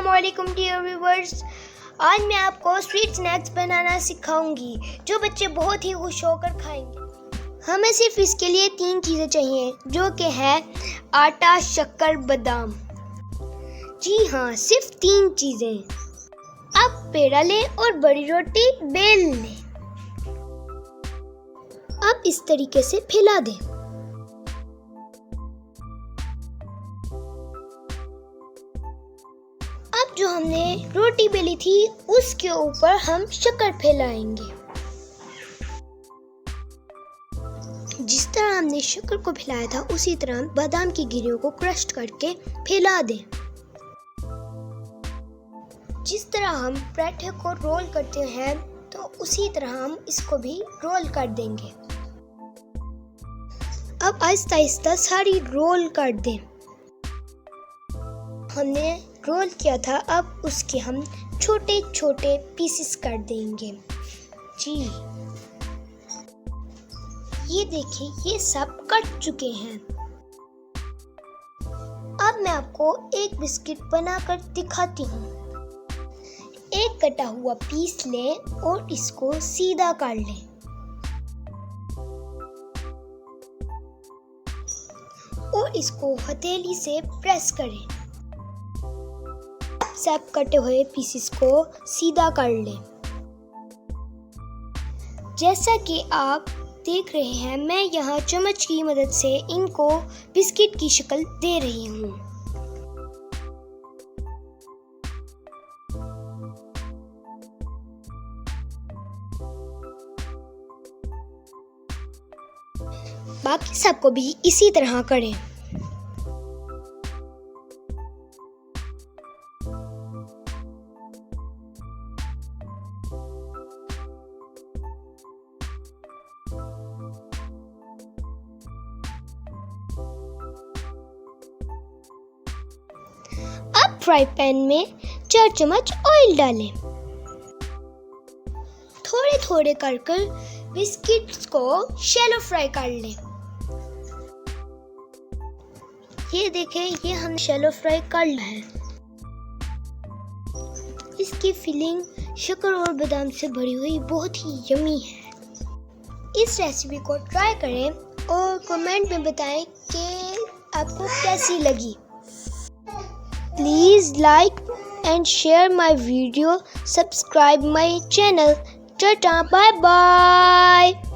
अस्सलाम वालेकुम dear viewers. आज मैं आपको स्वीट स्नैक्स बनाना सिखाऊंगी जो बच्चे बहुत ही खुश होकर खाएंगे। हमें सिर्फ इसके लिए 3 चीज़ें चाहिए जो कि है आटा, शक्कर, बादाम। जी हाँ, सिर्फ 3 चीज़ें। अब पेड़ा लें और बड़ी रोटी बेल लें। अब इस तरीके से फैला दें। अब जो हमने रोटी बेली थी उसके ऊपर हम शक्कर फैलाएंगे। जिस तरह हमने शक्कर को फैलाया था उसी तरह बादाम की गिरियों को क्रश करके फैला दें। जिस तरह हम पराठे को रोल करते हैं तो उसी तरह हम इसको भी रोल कर देंगे। अब आहिस्ता आहिस्ता सारी रोल कर दें। हमने रोल किया था, अब उसके हम छोटे छोटे पीसेस कर देंगे। जी ये देखिए, ये सब कट चुके हैं। अब मैं आपको एक बिस्किट बनाकर दिखाती हूँ। एक कटा हुआ पीस लें और इसको सीधा कर लें और इसको हथेली से प्रेस करें। सब कटे हुए पीसेस को सीधा कर लें। जैसा कि आप देख रहे हैं, मैं यहाँ चम्मच की मदद से इनको बिस्किट की शक्ल दे रही हूँ। बाकी सबको भी इसी तरह करें। अब फ्राई पैन में 4 चम्मच ऑयल डालें। थोड़े थोड़े कर बिस्किट्स को शैलो फ्राई कर लें। ये देखें, ये हम शैलो फ्राई कर लिया है। इसकी फिलिंग शक्कर और बादाम से भरी हुई बहुत ही यमी है। इस रेसिपी को ट्राई करें और कमेंट में बताएं कि आपको कैसी लगी। Please like and share my video, subscribe my channel. Tata, bye bye.